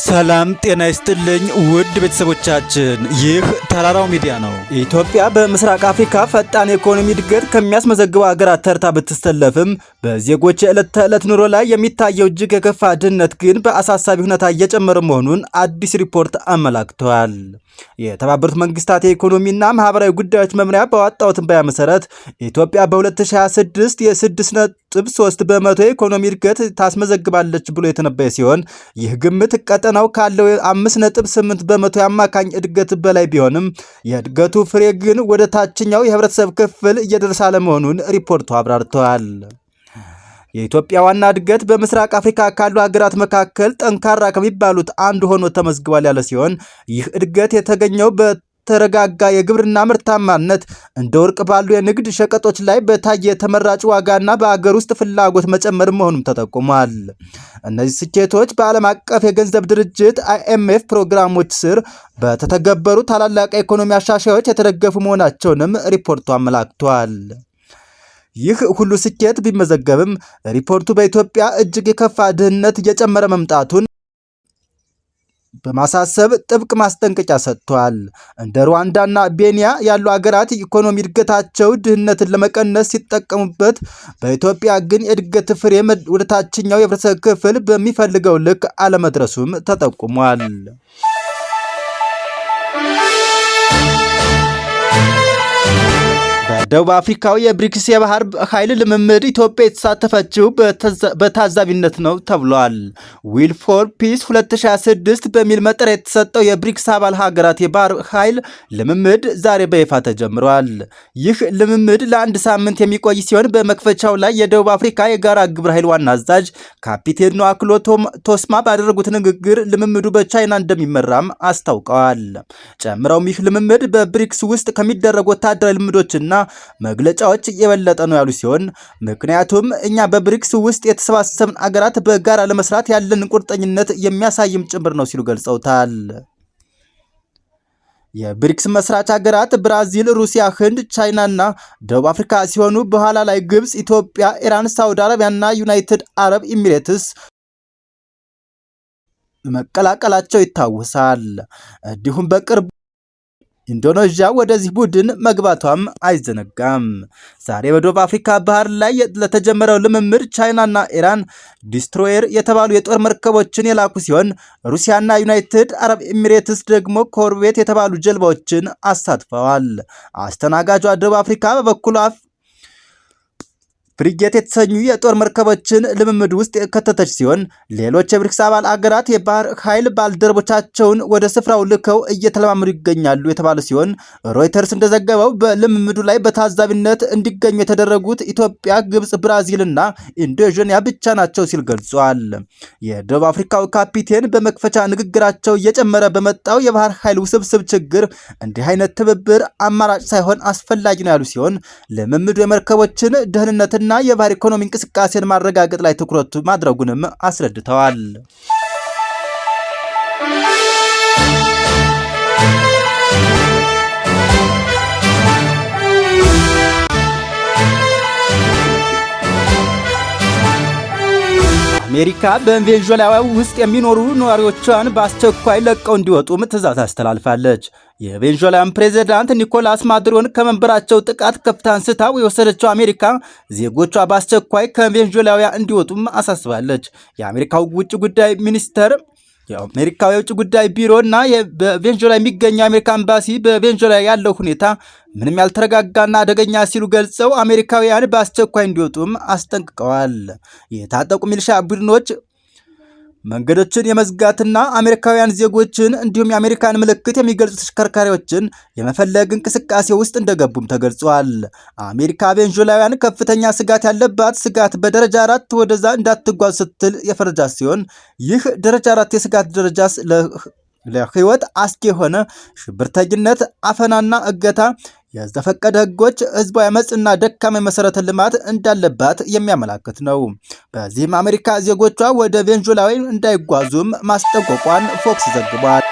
ሰላም ጤና ይስጥልኝ ውድ ቤተሰቦቻችን፣ ይህ ተራራው ሚዲያ ነው። ኢትዮጵያ በምስራቅ አፍሪካ ፈጣን የኢኮኖሚ እድገት ከሚያስመዘግቡ ሀገራት ተርታ ብትሰለፍም በዜጎች የዕለት ተዕለት ኑሮ ላይ የሚታየው እጅግ የከፋ ድህነት ግን በአሳሳቢ ሁኔታ እየጨመረ መሆኑን አዲስ ሪፖርት አመላክተዋል። የተባበሩት መንግስታት የኢኮኖሚና ማህበራዊ ጉዳዮች መምሪያ ባወጣው ትንበያ መሰረት ኢትዮጵያ በ2026 የ6.3 በመቶ የኢኮኖሚ እድገት ታስመዘግባለች ብሎ የተነበየ ሲሆን ይህ ግምት ቀጠናው ካለው 5.8 በመቶ የአማካኝ እድገት በላይ ቢሆንም የእድገቱ ፍሬ ግን ወደ ታችኛው የህብረተሰብ ክፍል እየደረሰ አለመሆኑን ሪፖርቱ አብራርተዋል። የኢትዮጵያ ዋና እድገት በምስራቅ አፍሪካ ካሉ ሀገራት መካከል ጠንካራ ከሚባሉት አንዱ ሆኖ ተመዝግቧል ያለ ሲሆን ይህ እድገት የተገኘው በተረጋጋ የግብርና ምርታማነት፣ እንደ ወርቅ ባሉ የንግድ ሸቀጦች ላይ በታየ ተመራጭ ዋጋና በአገር ውስጥ ፍላጎት መጨመር መሆኑም ተጠቁሟል። እነዚህ ስኬቶች በዓለም አቀፍ የገንዘብ ድርጅት IMF ፕሮግራሞች ስር በተተገበሩ ታላላቅ የኢኮኖሚ አሻሻዮች የተደገፉ መሆናቸውንም ሪፖርቱ አመላክቷል። ይህ ሁሉ ስኬት ቢመዘገብም ሪፖርቱ በኢትዮጵያ እጅግ የከፋ ድህነት እየጨመረ መምጣቱን በማሳሰብ ጥብቅ ማስጠንቀቂያ ሰጥቷል። እንደ ሩዋንዳና ቤኒያ ያሉ ሀገራት ኢኮኖሚ እድገታቸው ድህነትን ለመቀነስ ሲጠቀሙበት፣ በኢትዮጵያ ግን የእድገት ፍሬ ወደ ታችኛው የህብረተሰብ ክፍል በሚፈልገው ልክ አለመድረሱም ተጠቁሟል። በደቡብ አፍሪካው የብሪክስ የባህር ኃይል ልምምድ ኢትዮጵያ የተሳተፈችው በታዛቢነት ነው ተብሏል። ዊል ፎር ፒስ 2026 በሚል መጠሪያ የተሰጠው የብሪክስ አባል ሀገራት የባህር ኃይል ልምምድ ዛሬ በይፋ ተጀምሯል። ይህ ልምምድ ለአንድ ሳምንት የሚቆይ ሲሆን በመክፈቻው ላይ የደቡብ አፍሪካ የጋራ ግብረ ኃይል ዋና አዛዥ ካፒቴን ኖአክሎ ቶስማ ባደረጉት ንግግር ልምምዱ በቻይና እንደሚመራም አስታውቀዋል። ጨምረውም ይህ ልምምድ በብሪክስ ውስጥ ከሚደረጉ ወታደራዊ ልምዶችና መግለጫዎች የበለጠ ነው ያሉ ሲሆን ምክንያቱም እኛ በብሪክስ ውስጥ የተሰባሰብን አገራት በጋራ ለመስራት ያለን ቁርጠኝነት የሚያሳይም ጭምር ነው ሲሉ ገልጸውታል። የብሪክስ መስራች ሀገራት ብራዚል፣ ሩሲያ፣ ህንድ፣ ቻይናና ደቡብ አፍሪካ ሲሆኑ በኋላ ላይ ግብፅ፣ ኢትዮጵያ፣ ኢራን፣ ሳውዲ አረቢያና ዩናይትድ አረብ ኤሚሬትስ መቀላቀላቸው ይታወሳል። እንዲሁም በቅርቡ ኢንዶኔዥያ ወደዚህ ቡድን መግባቷም አይዘነጋም። ዛሬ በደቡብ አፍሪካ ባህር ላይ ለተጀመረው ልምምድ ቻይናና ኢራን ዲስትሮየር የተባሉ የጦር መርከቦችን የላኩ ሲሆን ሩሲያና ዩናይትድ አረብ ኤሚሬትስ ደግሞ ኮርቤት የተባሉ ጀልባዎችን አሳትፈዋል። አስተናጋጇ ደቡብ አፍሪካ በበኩሏ ፍሪጌት የተሰኙ የጦር መርከቦችን ልምምድ ውስጥ የከተተች ሲሆን ሌሎች የብሪክስ አባል አገራት የባህር ኃይል ባልደረቦቻቸውን ወደ ስፍራው ልከው እየተለማመዱ ይገኛሉ የተባለ ሲሆን ሮይተርስ እንደዘገበው በልምምዱ ላይ በታዛቢነት እንዲገኙ የተደረጉት ኢትዮጵያ፣ ግብፅ፣ ብራዚልና ኢንዶኔዥያ ብቻ ናቸው ሲል ገልጿል። የደቡብ አፍሪካው ካፒቴን በመክፈቻ ንግግራቸው እየጨመረ በመጣው የባህር ኃይል ውስብስብ ችግር እንዲህ አይነት ትብብር አማራጭ ሳይሆን አስፈላጊ ነው ያሉ ሲሆን ልምምዱ የመርከቦችን ደህንነትና የባህር ኢኮኖሚ እንቅስቃሴን ማረጋገጥ ላይ ትኩረቱ ማድረጉንም አስረድተዋል። አሜሪካ በቬንዙዌላ ውስጥ የሚኖሩ ነዋሪዎቿን በአስቸኳይ ለቀው እንዲወጡም ትዕዛዝ አስተላልፋለች። የቬንዙዌላን ፕሬዝዳንት ኒኮላስ ማዱሮን ከመንበራቸው ጥቃት ከፍታ አንስታ የወሰደችው አሜሪካ ዜጎቿ በአስቸኳይ ከቬንዙዌላ እንዲወጡም አሳስባለች። የአሜሪካው ውጭ ጉዳይ ሚኒስተር የአሜሪካው የውጭ ጉዳይ ቢሮ እና በቬንዙዌላ የሚገኘው የአሜሪካ ኤምባሲ በቬንዙዌላ ያለው ሁኔታ ምንም ያልተረጋጋና አደገኛ ሲሉ ገልጸው አሜሪካውያን በአስቸኳይ እንዲወጡም አስጠንቅቀዋል። የታጠቁ ሚሊሻ ቡድኖች መንገዶችን የመዝጋትና አሜሪካውያን ዜጎችን እንዲሁም የአሜሪካን ምልክት የሚገልጹ ተሽከርካሪዎችን የመፈለግ እንቅስቃሴ ውስጥ እንደገቡም ተገልጿል። አሜሪካ ቬንዙዌላውያን ከፍተኛ ስጋት ያለባት ስጋት በደረጃ 4 ወደዛ እንዳትጓዝ ስትል የፈረጃት ሲሆን ይህ ደረጃ 4 የስጋት ደረጃስ ለህይወት አስጊ የሆነ ሽብርተኝነት፣ አፈናና እገታ፣ የዘፈቀደ ህጎች፣ ህዝባዊ አመፅና ደካማ መሰረተ ልማት እንዳለባት የሚያመላክት ነው። በዚህም አሜሪካ ዜጎቿ ወደ ቬንዙዌላ እንዳይጓዙም ማስጠንቀቋን ፎክስ ዘግቧል።